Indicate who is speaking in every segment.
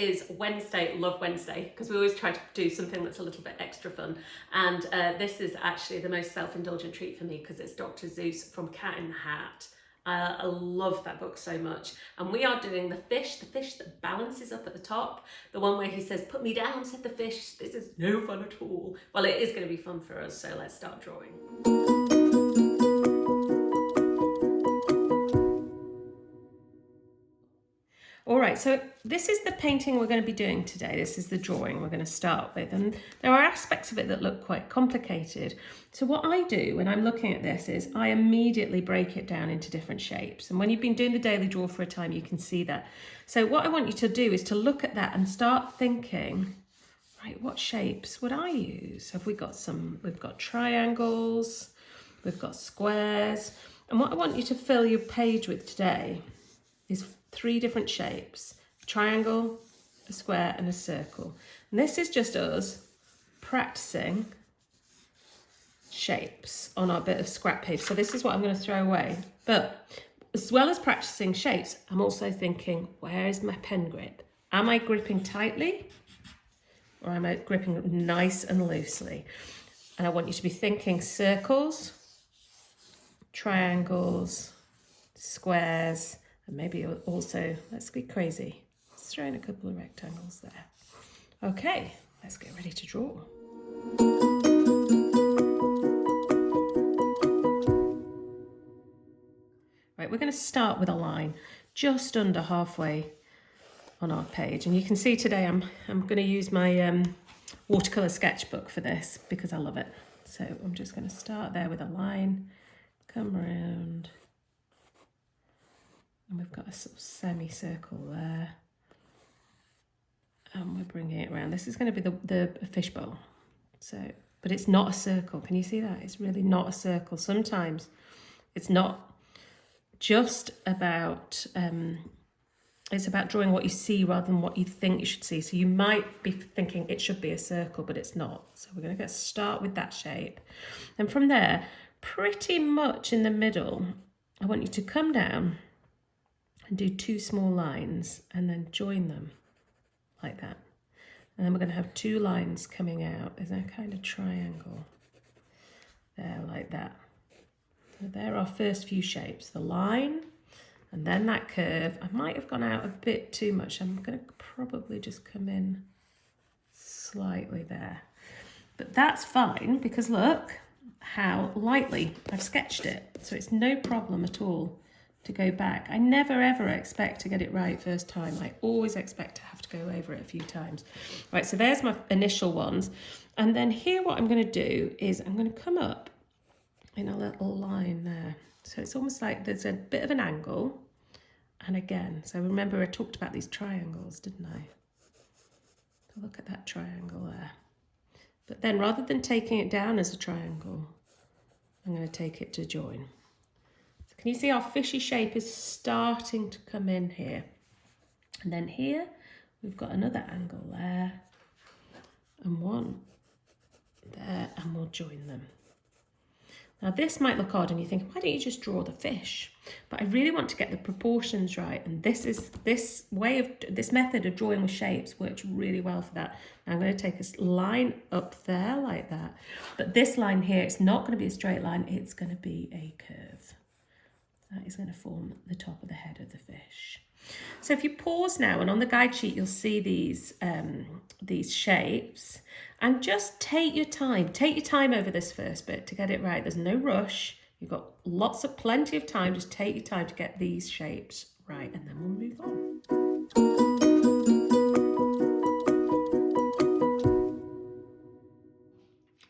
Speaker 1: is Wednesday, love Wednesday, because we always try to do something that's a little bit extra fun. And this is actually the most self-indulgent treat for me because it's Dr Seuss from Cat in the Hat. I love that book so much. And we are doing the fish that balances up at the top. The one where he says, "Put me down," said the fish. This is no fun at all. Well, it is going to be fun for us, so let's start drawing. All right, so this is the painting we're going to be doing today. This is the drawing we're going to start with. And there are aspects of it that look quite complicated. So what I do when I'm looking at this is I immediately break it down into different shapes. And when you've been doing the daily draw for a time, you can see that. So what I want you to do is to look at that and start thinking, right, what shapes would I use? Have we got we've got triangles, we've got squares. And what I want you to fill your page with today is 3 different shapes: a triangle, a square and a circle. And this is just us practicing shapes on our bit of scrap paper. So this is what I'm going to throw away. But as well as practicing shapes, I'm also thinking, where is my pen grip? Am I gripping tightly or am I gripping nice and loosely? And I want you to be thinking circles, triangles, squares, and maybe also, let's be crazy, let's throw in a couple of rectangles there. Okay, let's get ready to draw. Right, we're going to start with a line just under halfway on our page. And you can see today I'm going to use my watercolour sketchbook for this because I love it. So I'm just going to start there with a line, come around. And we've got a sort of semicircle there. And we're bringing it around. This is going to be the fishbowl. So, but it's not a circle. Can you see that? It's really not a circle. Sometimes it's not just about, it's about drawing what you see rather than what you think you should see. So you might be thinking it should be a circle, but it's not. So we're going to start with that shape. And from there, pretty much in the middle, I want you to come down and do 2 small lines and then join them like that. And then we're going to have 2 lines coming out as a kind of triangle there like that. So there are our first few shapes, the line and then that curve. I might have gone out a bit too much. I'm going to probably just come in slightly there. But that's fine because look how lightly I've sketched it. So it's no problem at all to go back. I never ever expect to get it right first time. I always expect to have to go over it a few times. Right, so there's my initial ones. And then here what I'm going to do is I'm going to come up in a little line there. So it's almost like there's a bit of an angle. And again, so remember I talked about these triangles, didn't I? So look at that triangle there. But then rather than taking it down as a triangle, I'm going to take it to join. Can you see our fishy shape is starting to come in here? And then here, we've got another angle there, and one there, and we'll join them. Now this might look odd and you think, why don't you just draw the fish? But I really want to get the proportions right. And this method of drawing with shapes works really well for that. Now I'm going to take a line up there like that. But this line here, it's not going to be a straight line, it's going to be a curve. That is going to form the top of the head of the fish. So if you pause now, and on the guide sheet you'll see these shapes, and just take your time. Take your time over this first bit to get it right. There's no rush. You've got plenty of time. Just take your time to get these shapes right, and then we'll move on.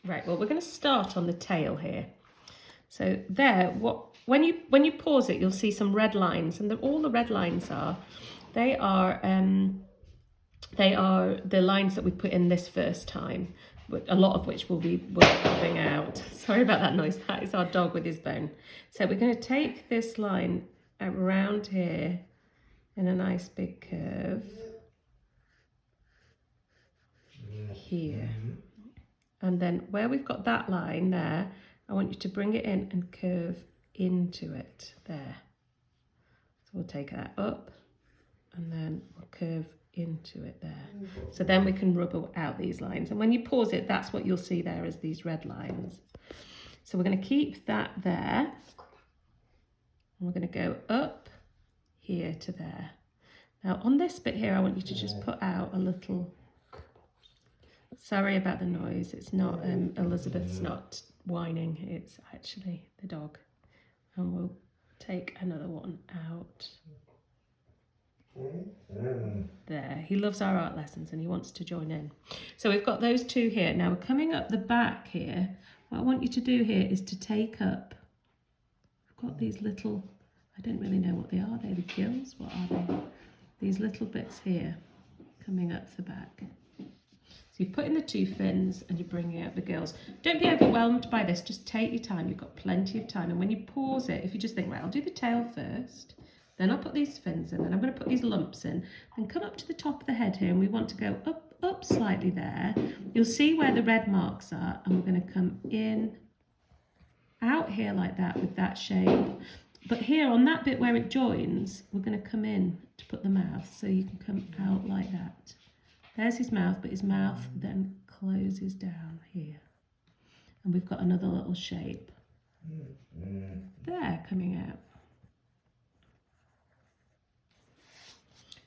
Speaker 1: Right, well, we're going to start on the tail here. So there, when you pause it, you'll see some red lines, and all the red lines they are the lines that we put in this first time, a lot of which will be popping out. Sorry about that noise. That is our dog with his bone. So we're going to take this line around here in a nice big curve here, and then where we've got that line there, I want you to bring it in and curve into it there. So we'll take that up and then we'll curve into it there. So then we can rub out these lines. And when you pause it, that's what you'll see there as these red lines. So we're going to keep that there. And we're going to go up here to there. Now on this bit here, I want you to just put out a little, sorry about the noise, it's not, Elizabeth's not whining, it's actually the dog. And we'll take another one out. There, he loves our art lessons and he wants to join in. So we've got those two here. Now we're coming up the back here. What I want you to do here is to take up, I've got these little, I don't really know what they are. They're the gills, what are they? These little bits here coming up the back. So you've put in the two fins and you're bringing out the gills. Don't be overwhelmed by this, just take your time. You've got plenty of time. And when you pause it, if you just think, right, I'll do the tail first, then I'll put these fins in, then I'm going to put these lumps in, and come up to the top of the head here, and we want to go up slightly there. You'll see where the red marks are, and we're going to come in, out here like that with that shape. But here on that bit where it joins, we're going to come in to put the mouth, so you can come out like that. There's his mouth, but his mouth then closes down here. And we've got another little shape there coming out.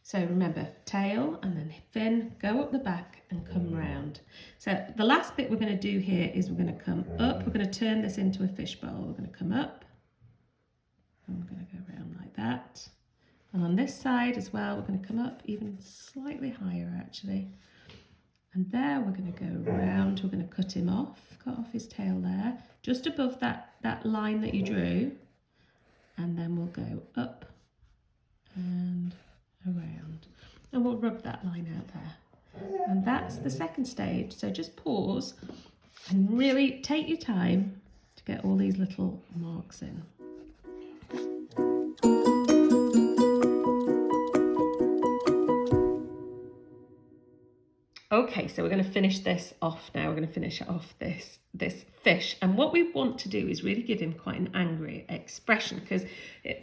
Speaker 1: So remember, tail and then fin, go up the back and come round. So the last bit we're going to do here is we're going to come up. We're going to turn this into a fishbowl. We're going to come up. And we're going to go around like that. And on this side as well, we're going to come up even slightly higher actually. And there we're going to go round. We're going to cut him off, cut off his tail there, just above that line that you drew. And then we'll go up and around, and we'll rub that line out there. And that's the second stage. So just pause and really take your time to get all these little marks in. Okay, so we're going to finish this off now. We're going to finish off this fish. And what we want to do is really give him quite an angry expression, because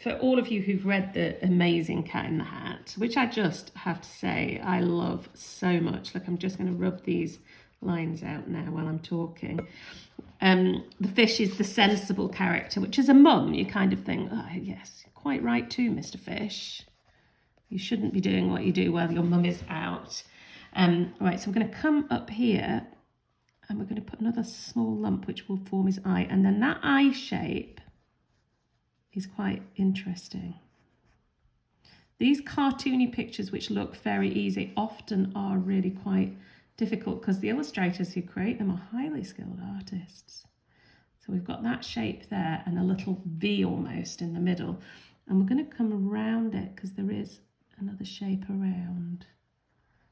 Speaker 1: for all of you who've read The Amazing Cat in the Hat, which I just have to say I love so much. Like, I'm just going to rub these lines out now while I'm talking. The fish is the sensible character, which as a mum, you kind of think, oh, yes, quite right too, Mr. Fish. You shouldn't be doing what you do while your mum is out. Right, so we're going to come up here and we're going to put another small lump which will form his eye, and then that eye shape is quite interesting. These cartoony pictures which look very easy often are really quite difficult, because the illustrators who create them are highly skilled artists. So we've got that shape there and a little V almost in the middle, and we're going to come around it because there is another shape around.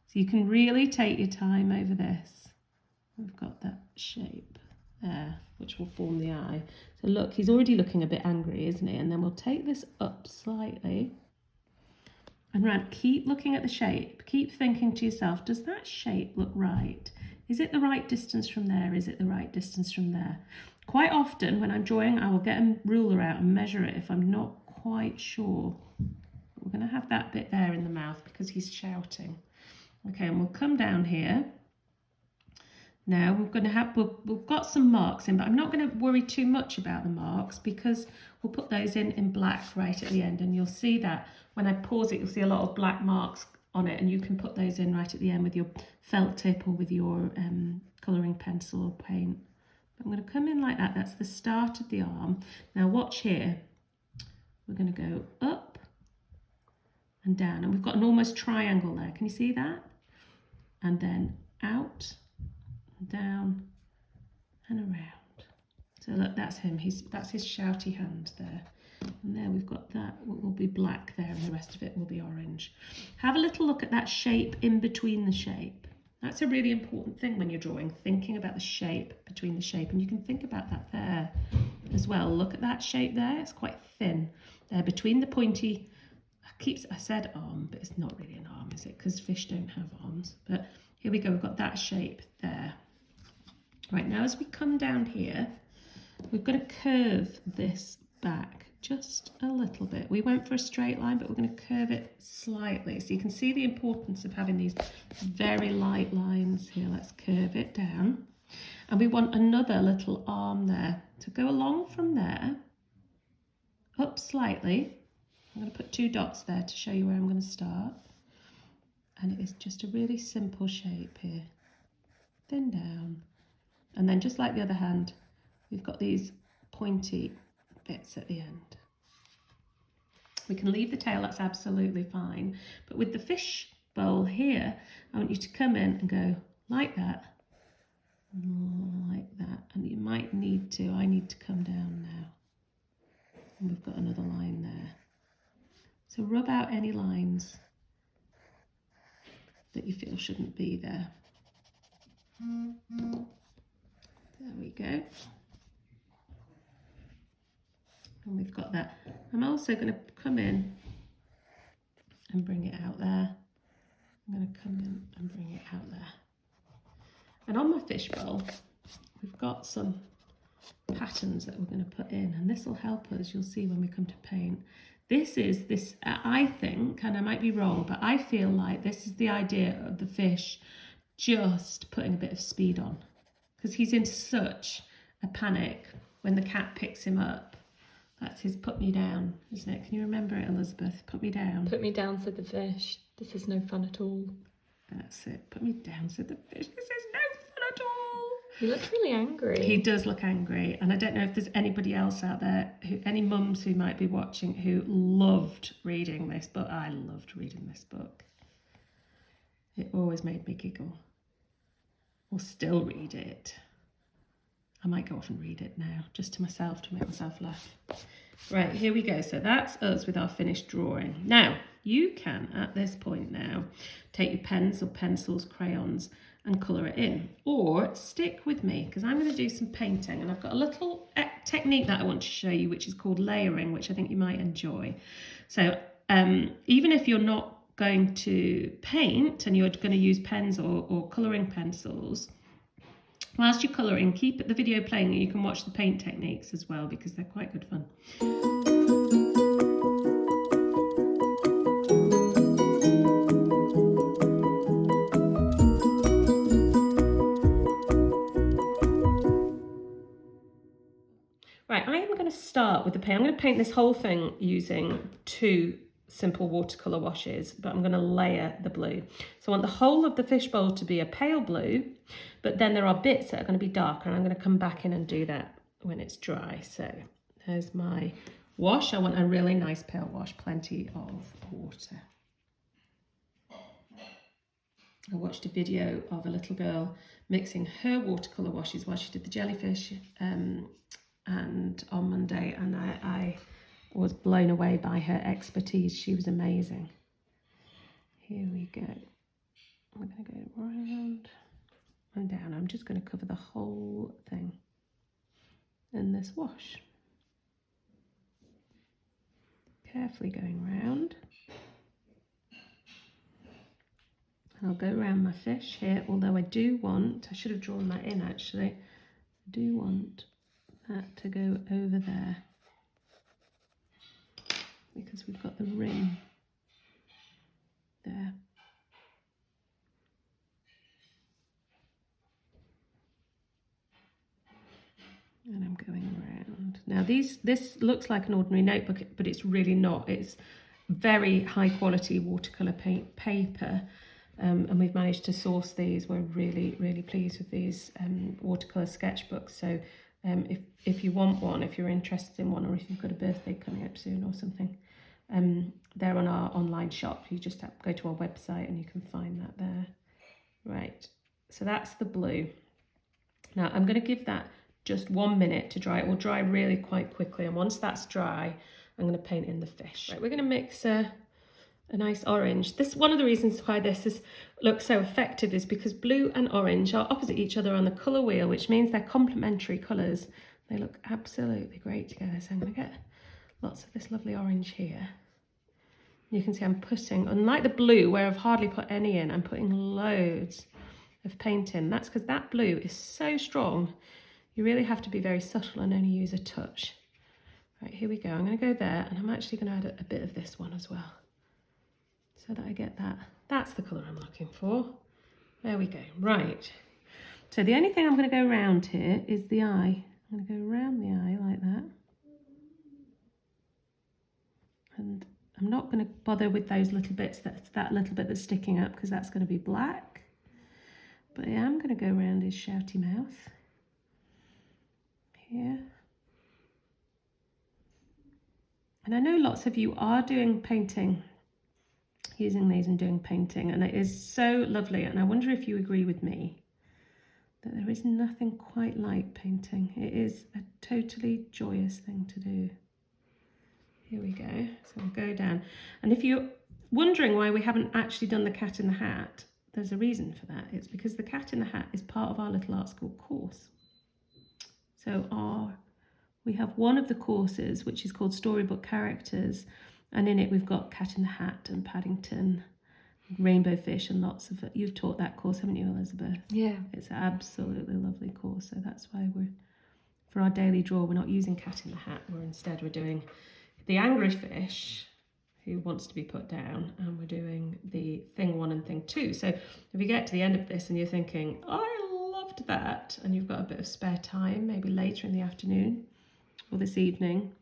Speaker 1: So you can really take your time over this. We've got that shape there, which will form the eye. So look, he's already looking a bit angry, isn't he? And then we'll take this up slightly and round. Keep looking at the shape. Keep thinking to yourself, does that shape look right? Is it the right distance from there? Is it the right distance from there? Quite often when I'm drawing, I will get a ruler out and measure it if I'm not quite sure. We're going to have that bit there in the mouth because he's shouting. Okay, and we'll come down here. Now we're going to have, we've got some marks in, but I'm not going to worry too much about the marks because we'll put those in black right at the end, and you'll see that when I pause it, you'll see a lot of black marks on it, and you can put those in right at the end with your felt tip or with your colouring pencil or paint. But I'm going to come in like that. That's the start of the arm. Now watch here. We're going to go up and down, and we've got an almost triangle there. Can you see that? And then out, down and around. So look, that's him. That's his shouty hand there. And there we've got that, what will be black there, and the rest of it will be orange. Have a little look at that shape in between the shape. That's a really important thing when you're drawing, thinking about the shape between the shape. And you can think about that there as well. Look at that shape there. It's quite thin there between the pointy. I said arm, but it's not really an arm, is it? Because fish don't have arms. But here we go. We've got that shape there. Right, now as we come down here, we've got to curve this back just a little bit. We went for a straight line, but we're going to curve it slightly. So you can see the importance of having these very light lines here. Let's curve it down. And we want another little arm there to go along from there, up slightly. I'm going to put 2 dots there to show you where I'm going to start. And it is just a really simple shape here. Thin down. And then just like the other hand, we've got these pointy bits at the end. We can leave the tail, that's absolutely fine. But with the fish bowl here, I want you to come in and go like that, like that. And you might need to, I need to come down now. And we've got another line there. So rub out any lines that you feel shouldn't be there. There we go. And we've got that. I'm also going to come in and bring it out there. I'm going to come in and bring it out there. And on my fish bowl, we've got some patterns that we're going to put in, and this will help us, you'll see when we come to paint. This is this, I think, and I might be wrong, but I feel like this is the idea of the fish just putting a bit of speed on, because he's in such a panic when the cat picks him up. That's his put me down, isn't it? Can you remember it, Elizabeth? Put me down.
Speaker 2: Put me down, said the fish. This is no fun at all.
Speaker 1: That's it. Put me down, said the fish. This is no fun at all.
Speaker 2: He looks really angry.
Speaker 1: He does look angry. And I don't know if there's anybody else out there, any mums who might be watching, who loved reading this, but I loved reading this book. It always made me giggle. Or still read it. I might go off and read it now, just to myself, to make myself laugh. Right, here we go. So that's us with our finished drawing. Now, you can, at this point now, take your pens or pencils, crayons, and colour it in. Or stick with me, because I'm going to do some painting. And I've got a little technique that I want to show you, which is called layering, which I think you might enjoy. So even if you're not going to paint, and you're going to use pens or colouring pencils, whilst you're colouring, keep the video playing and you can watch the paint techniques as well, because they're quite good fun. Right, I am going to start with the paint. I'm going to paint this whole thing using 2 simple watercolour washes, but I'm going to layer the blue. So I want the whole of the fishbowl to be a pale blue, but then there are bits that are going to be darker, and I'm going to come back in and do that when it's dry. So there's my wash. I want a really nice pale wash, plenty of water. I watched a video of a little girl mixing her watercolour washes while she did the jellyfish and on Monday, and I was blown away by her expertise. She was amazing. Here we go. We're going to go round and down. I'm just going to cover the whole thing in this wash. Carefully going round. And I'll go around my fish here, although I do want, I should have drawn that in actually, I do want that to go over there, because we've got the rim there. And I'm going around. Now this looks like an ordinary notebook, but it's really not. It's very high quality watercolour paper, and we've managed to source these. We're really, really pleased with these watercolour sketchbooks. So if you want one, if you're interested in one, or if you've got a birthday coming up soon or something, they're on our online shop. You just have to go to our website and you can find that there. Right, so that's the blue. Now I'm going to give that just 1 minute to dry. It will dry really quite quickly, and once that's dry, I'm going to paint in the fish. Right, we're going to mix a nice orange. This, one of the reasons why this looks so effective is because blue and orange are opposite each other on the colour wheel, which means they're complementary colours. They look absolutely great together. So I'm going to get lots of this lovely orange here. You can see I'm putting, unlike the blue where I've hardly put any in, I'm putting loads of paint in. That's because that blue is so strong. You really have to be very subtle and only use a touch. Right, here here we go. I'm going to go there, and I'm actually going to add a bit of this one as well, so that I get that. That's the colour I'm looking for. There we go. Right. So the only thing I'm going to go around here is the eye. I'm going to go around the eye like that. And I'm not going to bother with those little bits, that little bit that's sticking up, because that's going to be black. But I am going to go around his shouty mouth here. And I know lots of you are doing painting, using these and doing painting, and it is so lovely. And I wonder if you agree with me that there is nothing quite like painting. It is a totally joyous thing to do. Here we go. So we'll go down. And if you're wondering why we haven't actually done the Cat in the Hat, there's a reason for that. It's because the Cat in the Hat is part of our little art school course. So we have one of the courses, which is called Storybook Characters, and in it we've got Cat in the Hat and Paddington, Rainbow Fish, and lots of it. You've taught that course, haven't you, Elizabeth?
Speaker 2: Yeah.
Speaker 1: It's an absolutely lovely course. So that's why for our daily draw, we're not using Cat in the Hat. We're doing the Angry Fish, who wants to be put down, and we're doing the Thing 1 and Thing 2. So if you get to the end of this and you're thinking, I loved that, and you've got a bit of spare time, maybe later in the afternoon or this evening,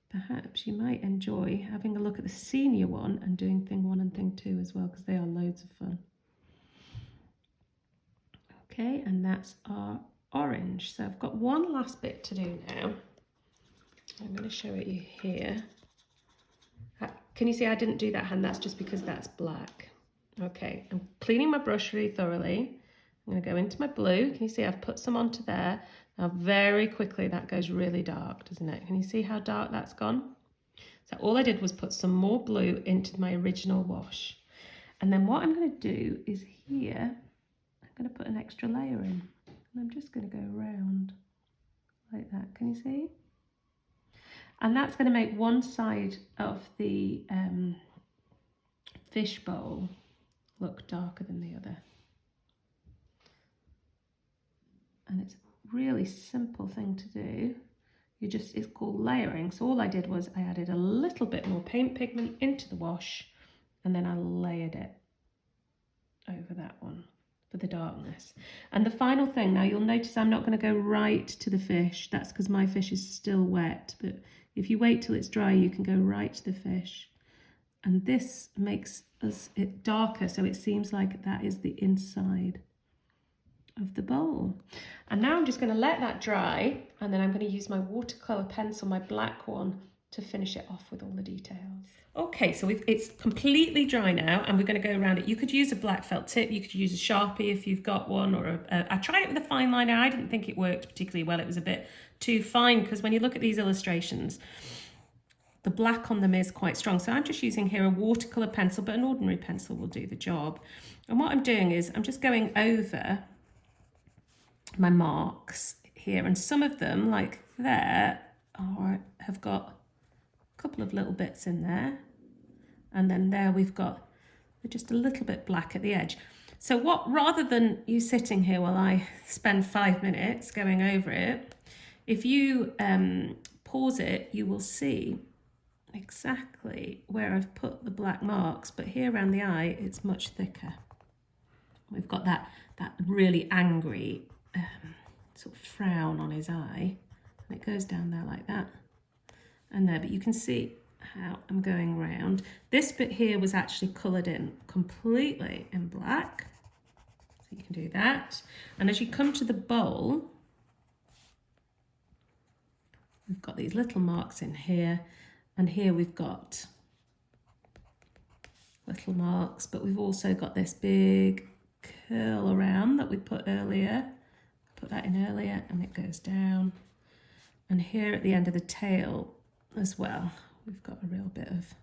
Speaker 1: perhaps you might enjoy having a look at the senior one and doing Thing 1 and Thing 2 as well, because they are loads of fun. Okay, and that's our orange. So I've got one last bit to do now. I'm going to show it you here. Can you see I didn't do that hand? That's just because that's black. Okay, I'm cleaning my brush really thoroughly. I'm going to go into my blue. Can you see I've put some onto there? Now very quickly that goes really dark, doesn't it? Can you see how dark that's gone? So all I did was put some more blue into my original wash. And then what I'm going to do is here, I'm going to put an extra layer in. And I'm just going to go around like that. Can you see? And that's going to make one side of the fish bowl look darker than the other. And it's a really simple thing to do. It's called layering. So all I did was I added a little bit more paint pigment into the wash, and then I layered it over that one for the darkness. And the final thing, now you'll notice I'm not going to go right to the fish. That's because my fish is still wet, but if you wait till it's dry, you can go right to the fish. And this makes it darker, so it seems like that is the inside of the bowl. And now I'm just going to let that dry, and then I'm going to use my watercolour pencil, my black one, to finish it off with all the details. Okay, so it's completely dry now, and we're going to go around it. You could use a black felt tip, you could use a Sharpie if you've got one, or I tried it with a fine liner. I didn't think it worked particularly well. It was a bit too fine, because when you look at these illustrations, the black on them is quite strong. So I'm just using here a watercolour pencil, but an ordinary pencil will do the job. And what I'm doing is I'm just going over my marks here, and some of them, like there, have got a couple of little bits in there, and then there we've got just a little bit black at the edge. So rather than you sitting here while I spend 5 minutes going over it, if you pause it, you will see exactly where I've put the black marks, but here around the eye it's much thicker. We've got that really angry sort of frown on his eye, and it goes down there like that and there, but you can see how I'm going round. This bit here was actually coloured in completely in black, so you can do that. And as you come to the bowl, we've got these little marks in here, and here we've got little marks, but we've also got this big curl around that we put earlier. Put that in earlier, and it goes down. And here at the end of the tail as well, we've got a real bit of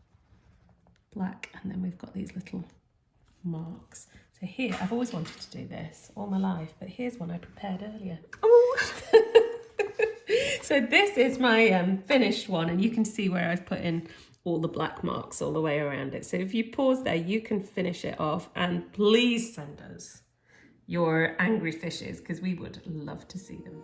Speaker 1: black, and then we've got these little marks. So here, I've always wanted to do this all my life, but here's one I prepared earlier. Oh. So this is my finished one, and you can see where I've put in all the black marks all the way around it. So if you pause there, you can finish it off, and please send us your angry fishes, because we would love to see them.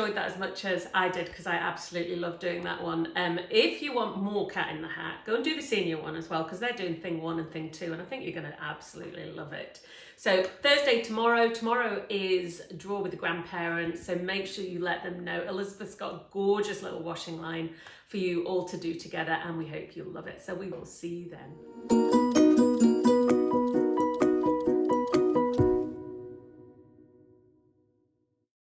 Speaker 1: enjoyed that as much as I did, because I absolutely love doing that one. If you want more Cat in the Hat, go and do the senior one as well, because they're doing thing 1 and thing 2, and I think you're going to absolutely love it. So Thursday, tomorrow is Draw with the Grandparents, so make sure you let them know. Elizabeth's got a gorgeous little washing line for you all to do together, and we hope you'll love it. So we will see you then.